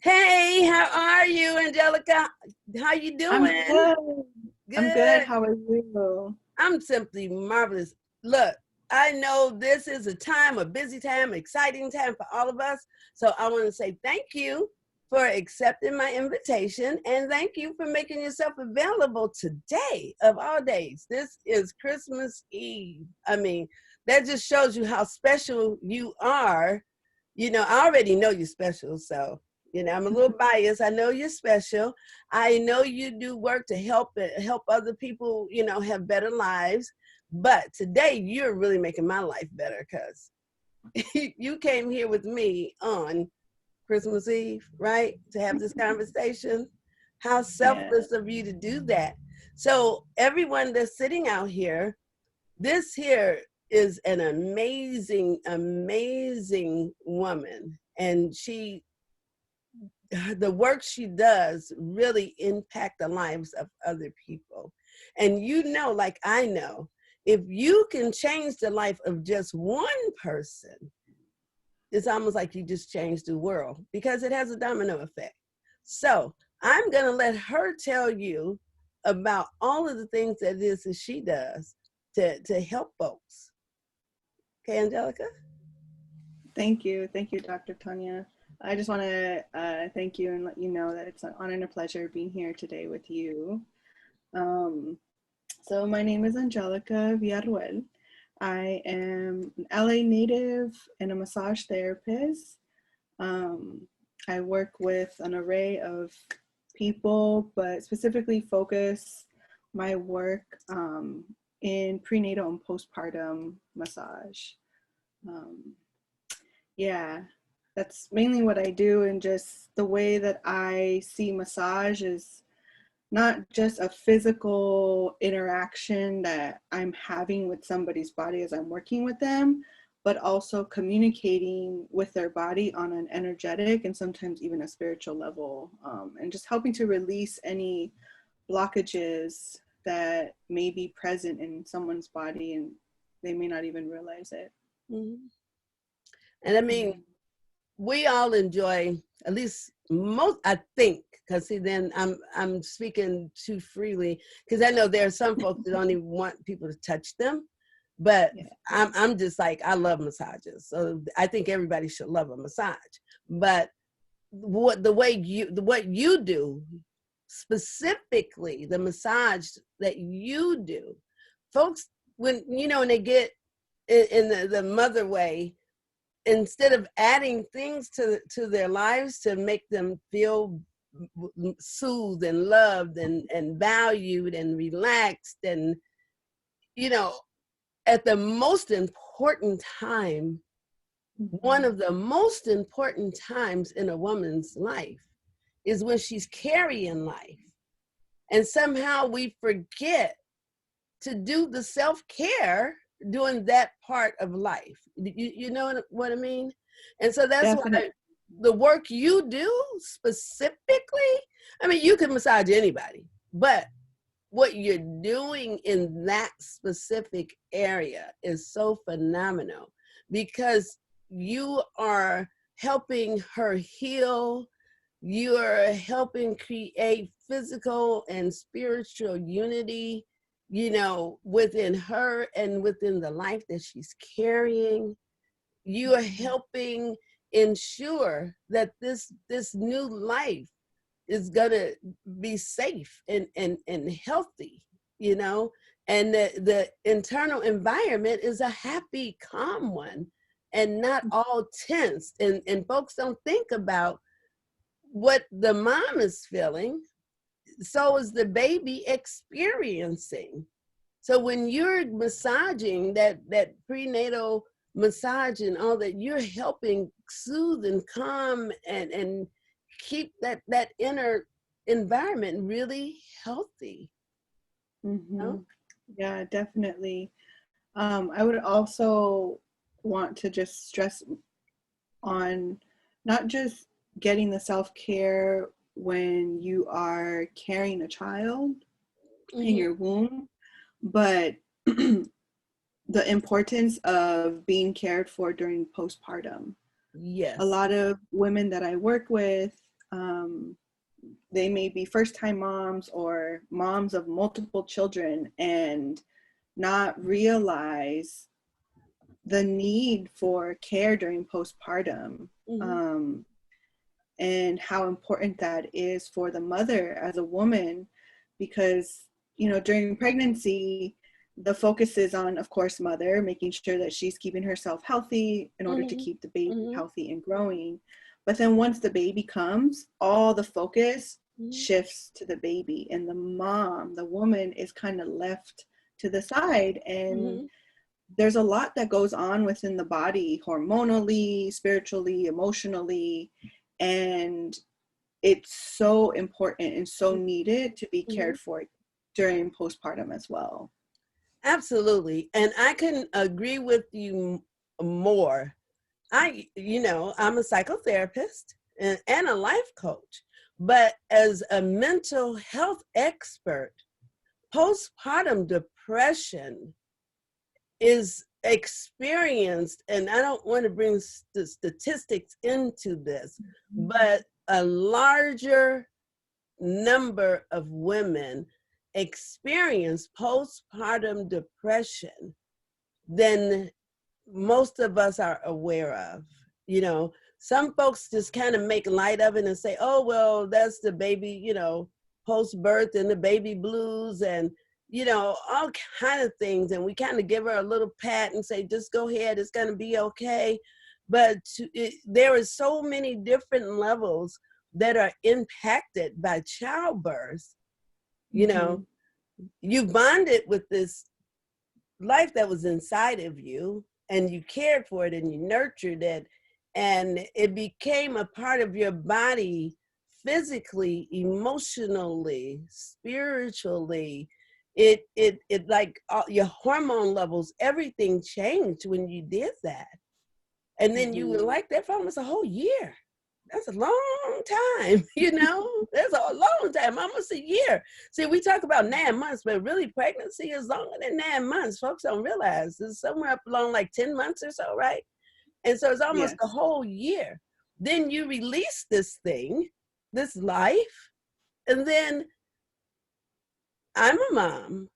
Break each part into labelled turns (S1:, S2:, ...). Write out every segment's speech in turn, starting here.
S1: Hey, how are you, Angelica? How you
S2: I'm
S1: doing?
S2: good. I'm good.
S1: Good.
S2: How are you?
S1: I'm simply marvelous. Look, I know this is a busy time, exciting time for all of us. So I want to say thank you for accepting my invitation and thank you for making yourself available today of all days. This is Christmas Eve. I mean, that just shows you how special you are. I already know you're special, so I'm a little biased. I know you're special. I know you do work to help other people, have better lives. But today you're really making my life better because you came here with me on Christmas Eve, right? To have this conversation. How
S2: Yeah.
S1: selfless of you to do that. So everyone that's sitting out here, this here is an amazing, amazing woman. And the work she does really impact the lives of other people. And like I know, if you can change the life of just one person, it's almost like you just changed the world because it has a domino effect. So I'm going to let her tell you about all of the things that it is that she does to help folks. Okay, Angelica?
S2: Thank you. Thank you, Dr. Tanya. I just want to thank you and let you know that it's an honor and a pleasure being here today with you. Um, so my name is Angelica Villarruel. I am an LA native and a massage therapist. Um, I work with an array of people, but specifically focus my work in prenatal and postpartum massage. Um, yeah, that's mainly what I do, and just the way that I see massage is not just a physical interaction that I'm having with somebody's body as I'm working with them, but also communicating with their body on an energetic and sometimes even a spiritual level, and just helping to release any blockages that may be present in someone's body and they may not even realize it.
S1: Mm-hmm. And I mean,
S2: Yeah.
S1: we all enjoy, at least most, I think, because see, then I'm speaking too freely because I know there are some folks that don't even want people to touch them, but
S2: Yeah.
S1: I'm just like, I love massages, so I think everybody should love a massage. But what you do specifically, the massage that you do, folks, when they get in the mother way, instead of adding things to their lives to make them feel soothed and loved and valued and relaxed and you know at the most important time, one
S2: Mhm.
S1: of the most important times in a woman's life is when she's carrying life, and somehow we forget to do the self-care during that part of life. You know what I mean? And so that's
S2: Definitely.
S1: why the work you do specifically, I mean, you can massage anybody, but what you're doing in that specific area is so phenomenal because you are helping her heal. You're helping create physical and spiritual unity, within her and within the life that she's carrying. You are helping ensure that this new life is gonna be safe and healthy, you know, and the internal environment is a happy, calm one and not all tense. And folks don't think about what the mom is feeling, so is the baby experiencing. So when you're massaging that prenatal massage and all that, you're helping soothe and calm and keep that inner environment really healthy. You
S2: Mm-hmm.
S1: know?
S2: Yeah, definitely. I would also want to just stress on not just getting the self-care when you are carrying a child in
S1: Mm-hmm.
S2: your womb, but the importance of being cared for during postpartum. A
S1: Yes.
S2: lot of women that I work with um, they may be first-time moms or moms of multiple children and not realize the need for care during postpartum,
S1: Mm-hmm.
S2: and how important that is for the mother as a woman, because during pregnancy the focus is on, of course, mother making sure that she's keeping herself healthy in order to
S1: Mm-hmm.
S2: keep the baby
S1: Mm-hmm.
S2: healthy and growing. But then once the baby comes, all the focus
S1: Mm-hmm.
S2: shifts to the baby, and the mom, the woman, is kind of left to the side. And
S1: Mm-hmm.
S2: there's a lot that goes on within the body, hormonally, spiritually, emotionally, and it's so important and so needed to be
S1: Mm-hmm.
S2: cared for during postpartum as well.
S1: Absolutely. And I can agree with you more. I'm a psychotherapist and a life coach, but as a mental health expert, postpartum depression is experienced, and I don't want to bring the statistics into this, but a larger number of women experience postpartum depression than most of us are aware of. You know, some folks just kind of make light of it and say, oh, well, that's the baby, post birth and the baby blues and, all kind of things. And we kind of give her a little pat and say, just go ahead, it's going to be okay. But there are so many different levels that are impacted by childbirth. You know,
S2: Mm-hmm.
S1: you bonded with this life that was inside of you, and you cared for it and you nurtured it, and it became a part of your body physically, emotionally, spiritually. It like your hormone levels, everything changed when you did that. And then you were
S2: Mm-hmm.
S1: like that for almost a whole year. That's a long time, That's a long time, almost a year. See, we talk about 9 months, but really pregnancy is longer than 9 months. Folks don't realize it's somewhere up along like 10 months or so, right? And so it's almost a
S2: Yes.
S1: whole year. Then you release this thing, this life, and then I'm a mom.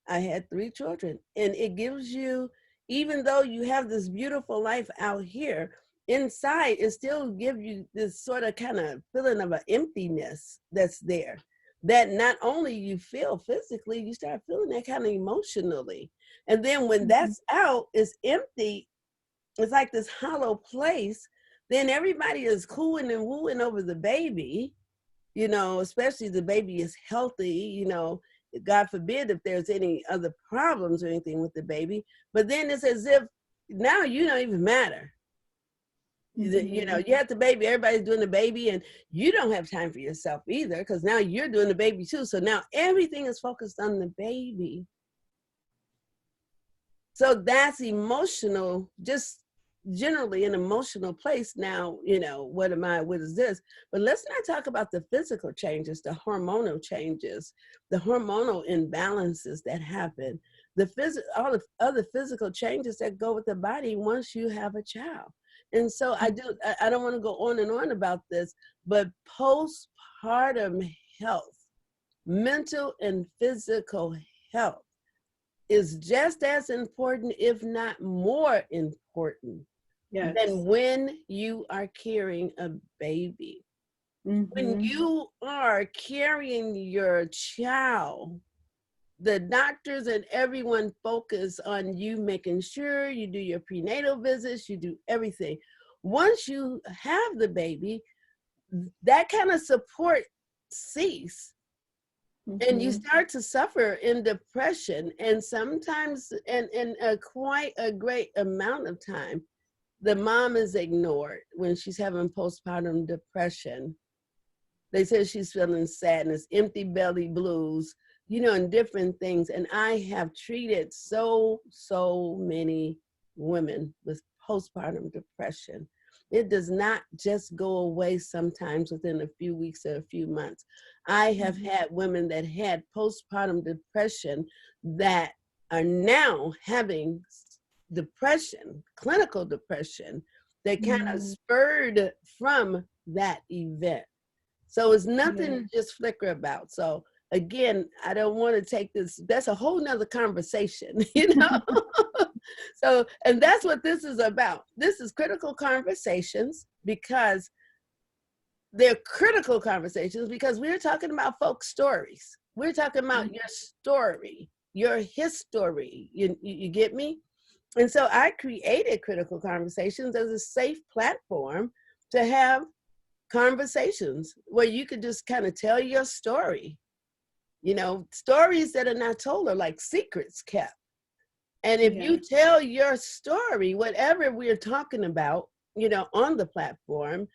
S1: I had 3 children, and it gives you, even though you have this beautiful life out here, inside it still gives you this sort of kind of feeling of an emptiness that's there. That not only you feel physically, you start feeling that kind of emotionally. And then when
S2: Mm-hmm.
S1: that's out, it's empty. It's like this hollow place. Then everybody is cooing and wooing over the baby, especially the baby is healthy, God forbid if there's any other problems or anything with the baby. But then it's as if now you don't even matter.
S2: Mm-hmm.
S1: You have the baby, everybody's doing the baby, and you don't have time for yourself either because now you're doing the baby too. So now everything is focused on the baby. So that's emotional, just generally an emotional place. Now, what is this? But let's not talk about the physical changes, the hormonal changes, the hormonal imbalances that happen, all the other physical changes that go with the body once you have a child. And so I don't want to go on and on about this, but postpartum health, mental and physical health, is just as important, if not more important, than
S2: Yes.
S1: when you are carrying a baby. When
S2: Mm-hmm.
S1: you are carrying your child, the doctors and everyone focus on you making sure you do your prenatal visits, you do everything. Once you have the baby, that kind of support cease, and you
S2: Mm-hmm.
S1: start to suffer in depression, and sometimes and quite a great amount of time the mom is ignored when she's having postpartum depression. They say she's feeling sadness, empty belly blues, and different things. And I have treated so many women with postpartum depression. It does not just go away sometimes within a few weeks or a few months. I have
S2: Mm-hmm.
S1: had women that had postpartum depression that are now having depression, clinical depression, that kind of
S2: Mm-hmm.
S1: spurred from that event. So it's nothing
S2: Yeah.
S1: to just flicker about. So again, I don't want to take this, that's a whole nother conversation, you know? So, and that's what this is about. This is critical conversations because they're critical conversations because we're talking about folks' stories. We're talking about your story, your history. You get me? And so I created Critical Conversations as a safe platform to have conversations where you could just kind of tell your story. You know, stories that are not told are like secrets kept. And if
S2: Yeah.
S1: you tell your story, whatever we're talking about, you know, on the platform,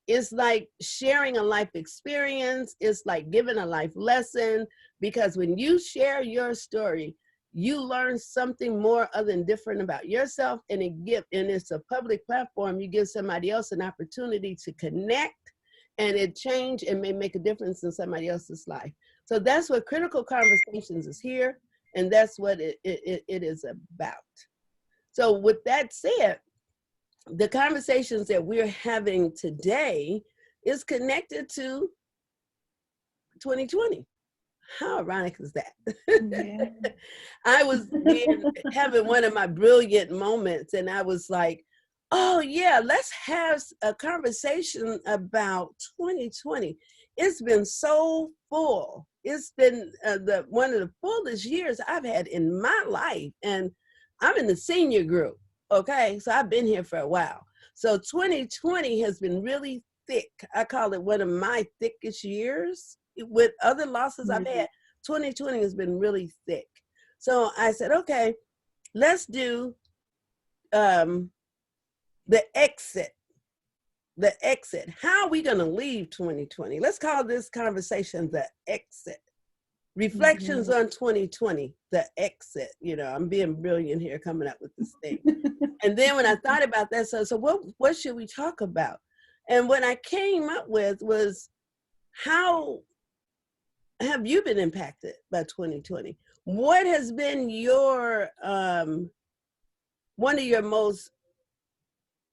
S1: it's like sharing a life experience. It's like giving a life lesson, because when you share your story, you learn something more other than different about yourself, and it's a public platform. You give somebody else an opportunity to connect, and it change and may make a difference in somebody else's life. So that's what Critical Conversations is here, and that's what it is about. So with that said, the conversations that we're having today is connected to 2020. How ironic is that?
S2: Yeah.
S1: I was having one of my brilliant moments, and I was like, oh yeah, let's have a conversation about 2020. It's been so full. It's been one of the fullest years I've had in my life, and I'm in the senior group. Okay, so I've been here for a while. So 2020 has been really thick. I call it one of my thickest years. With other losses I've had, 2020 has been really thick. So I said, okay, let's do the exit. The exit. How are we going to leave 2020? Let's call this conversation the exit. Reflections on 2020, the exit. You know, I'm being brilliant here coming up with this thing. And then when I thought about that, so what should we talk about? And what I came up with was, how have you been impacted by 2020? What has been your one of your most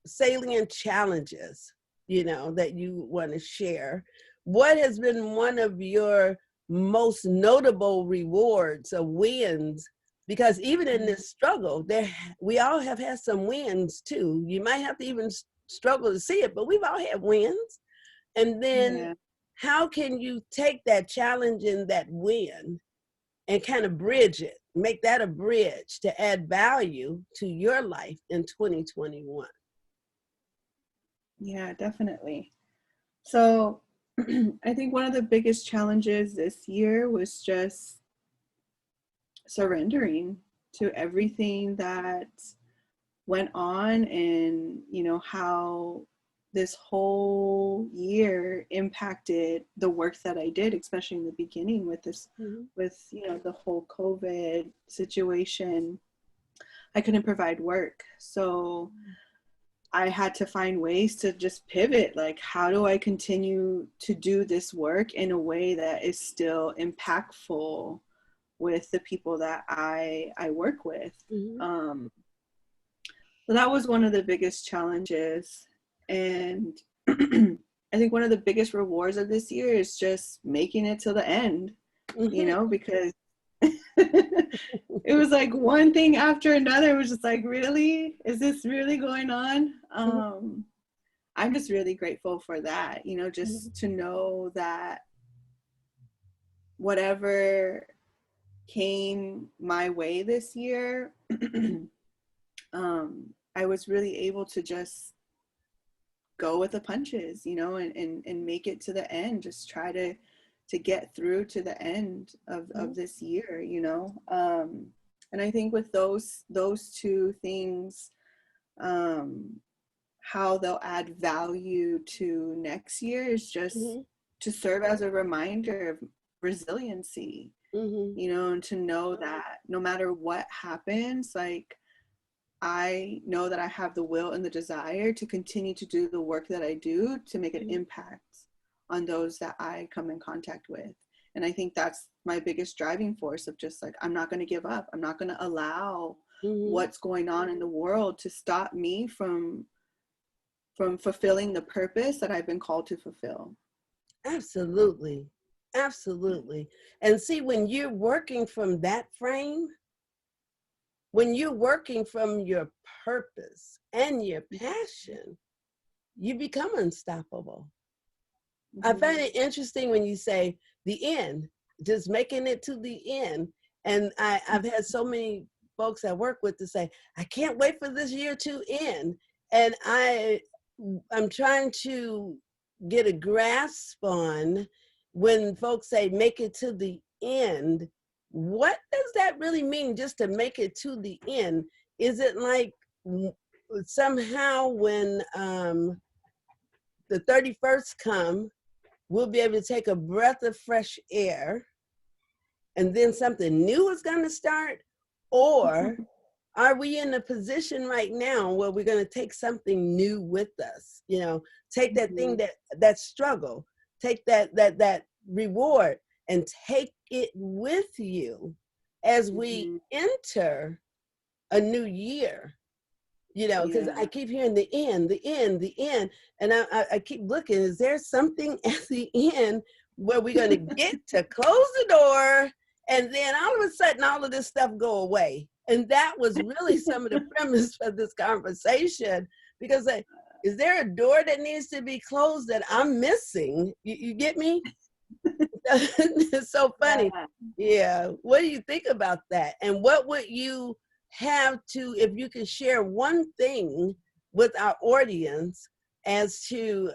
S1: salient challenges, you know, that you want to share? What has been one of your most notable rewards or wins? Because even in this struggle, we all have had some wins too. You might have to even struggle to see it, but we've all had wins. And then how can you take that challenge and that win and kind of bridge it, make that a bridge to add value to your life in 2021?
S2: Yeah, definitely. So I think one of the biggest challenges this year was just surrendering to everything that went on, and you know how this whole year impacted the work that I did, especially in the beginning with this, with, you know, the whole COVID situation. I couldn't provide work, so I had to find ways to just pivot. Like, how do I continue to do this work in a way that is still impactful with the people that I work with? So that was one of the biggest challenges. And I think one of the biggest rewards of this year is just making it to the end, you know, because it was like one thing after another. It was just like, really? Is this really going on? I'm just really grateful for that, you know, just to know that whatever came my way this year, I was really able to just go with the punches, you know, and make it to the end, just try to get through to the end of this year, you know. And I think with those two things, how they'll add value to next year is just to serve as a reminder of resiliency, you know, and to know that no matter what happens, like, I know that I have the will and the desire to continue to do the work that I do to make an impact on those that I come in contact with. And I think that's my biggest driving force of just like, I'm not going to give up. I'm not going to allow what's going on in the world to stop me from fulfilling the purpose that I've been called to fulfill.
S1: Absolutely. Absolutely. And see, when you're working from that frame, when you're working from your purpose and your passion, you become unstoppable. I
S2: Mm-hmm.
S1: find it interesting when you say the end, just making it to the end. And I've had so many folks I work with to say, I can't wait for this year to end. And I'm trying to get a grasp on when folks say make it to the end, what does that really mean just to make it to the end? Is it like somehow when the 31st come, we'll be able to take a breath of fresh air and then something new is going to start? Or are we in a position right now where we're going to take something new with us? You know, take that
S2: Mm-hmm.
S1: thing that struggle, take that reward and take it with you as we
S2: Mm-hmm.
S1: enter a new year. You know, because I
S2: Yeah.
S1: keep hearing the end, the end, the end. And I keep looking, is there something at the end where we're going to get to close the door and then all of a sudden all of this stuff go away? And that was really some of the premise for this conversation, because like, is there a door that needs to be closed that I'm missing? You get me? It's so funny.
S2: Yeah.
S1: Yeah. What do you think about that? And what would you have to, if you could share one thing with our audience as to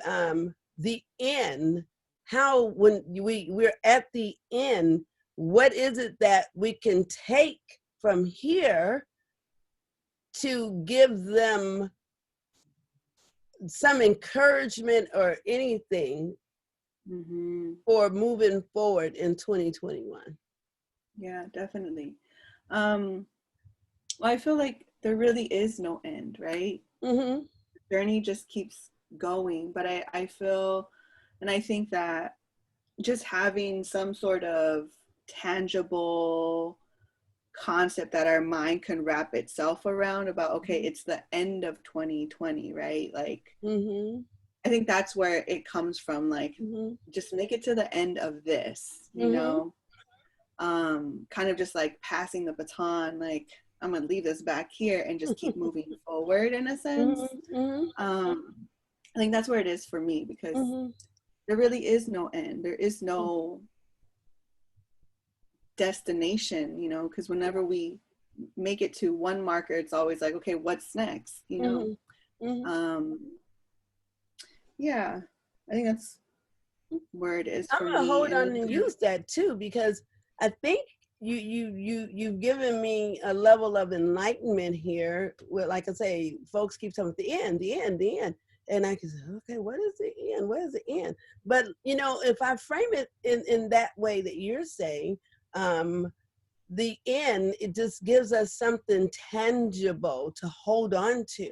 S1: the end, how when we're at the end, what is it that we can take from here to give them some encouragement or anything
S2: Mm-hmm.
S1: for moving forward in 2021?
S2: Yeah, definitely. Um, well, I feel like there really is no end, right?
S1: Mm-hmm.
S2: The journey just keeps going. But I feel, and I think that just having some sort of tangible concept that our mind can wrap itself around about, okay, it's the end of 2020, right? Like,
S1: Mm-hmm.
S2: I think that's where it comes from. Like,
S1: Mm-hmm.
S2: just make it to the end of this, you
S1: Mm-hmm.
S2: know? Kind of just like passing the baton, like, I'm gonna leave this back here and just keep moving forward in a sense.
S1: Mm-hmm.
S2: um I think that's where it is for me, because
S1: Mm-hmm.
S2: there really is no end, there is no destination, you know, because whenever we make it to one marker, it's always like, okay, what's next, you know?
S1: Mm-hmm. Mm-hmm.
S2: um yeah, I think that's where it is
S1: I'm
S2: for
S1: gonna
S2: me.
S1: hold
S2: And
S1: on and use that too, because I think you've given me a level of enlightenment here. With, like I say, folks keep telling me the end, the end, the end, and I can say, okay, what is the end? What is the end? But you know, if I frame it in that way that you're saying, um, the end, it just gives us something tangible to hold on to.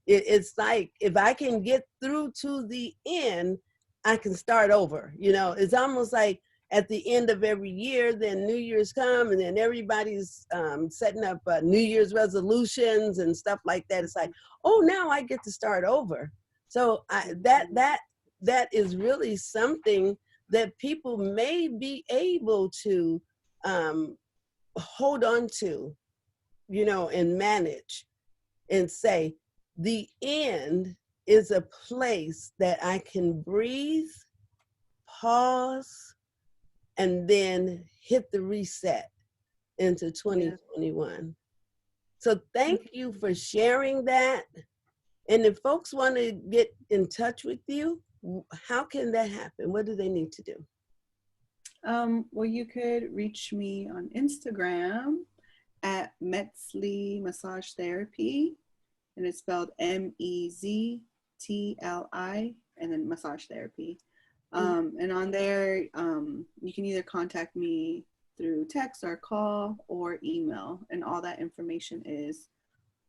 S1: It's like if I can get through to the end, I can start over. You know, it's almost like at the end of every year, then New Year's come, and then everybody's setting up New Year's resolutions and stuff like that. It's like, oh, now I get to start over. So that is really something that people may be able to um, hold on to, you know, and manage and say, the end is a place that I can breathe, pause, and then hit the reset into
S2: yeah,
S1: 2021. So thank you for sharing that. And if folks want to get in touch with you, how can that happen? What do they need to do?
S2: well, you could reach me on Instagram at Metzli Massage Therapy, and it's spelled MEZTLI, and then massage therapy. And on there, you can either contact me through text or call or email, and all that information is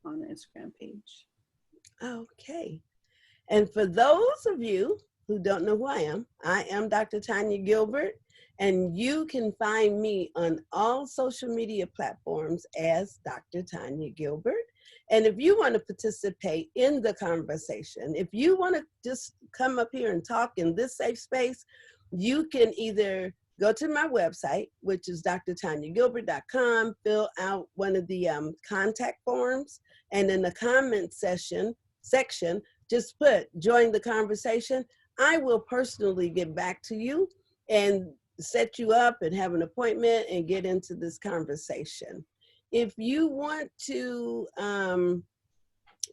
S2: on the Instagram page.
S1: Okay. And for those of you who don't know who I am Dr. Tanya Gilbert, and you can find me on all social media platforms as Dr. Tanya Gilbert. And if you want to participate in the conversation, if you want to just come up here and talk in this safe space, you can either go to my website, which is drtanyagilbert.com, fill out one of the contact forms, and in the comment section, just put join the conversation. I will personally get back to you and set you up and have an appointment and get into this conversation. If you want to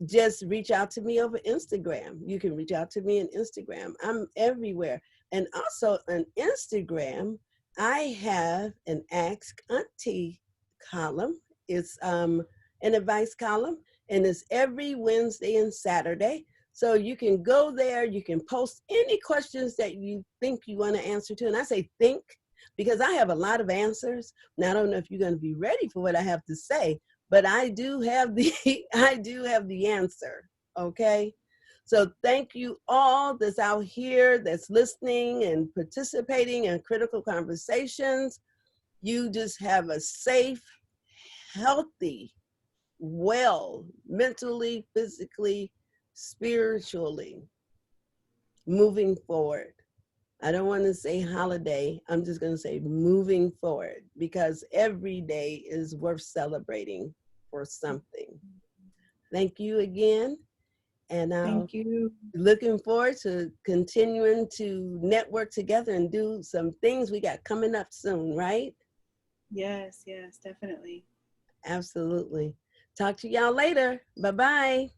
S1: just reach out to me over Instagram, you can reach out to me on Instagram. I'm everywhere. And also on Instagram, I have an Ask Auntie column. It's an advice column, and it's every Wednesday and Saturday. So you can go there, you can post any questions that you think you want to answer to. And I say think because I have a lot of answers. Now I don't know if you're going to be ready for what I have to say, but I do have the answer. Okay. So thank you all that's out here, that's listening and participating in critical conversations. You just have a safe, healthy, well, mentally, physically, spiritually, moving forward. I don't want to say holiday. I'm just going to say moving forward because every day is worth celebrating for something. Thank you again. And
S2: Thank you.
S1: looking forward to continuing to network together and do some things we got coming up soon, right?
S2: Yes, yes, definitely.
S1: Absolutely. Talk to y'all later. Bye-bye.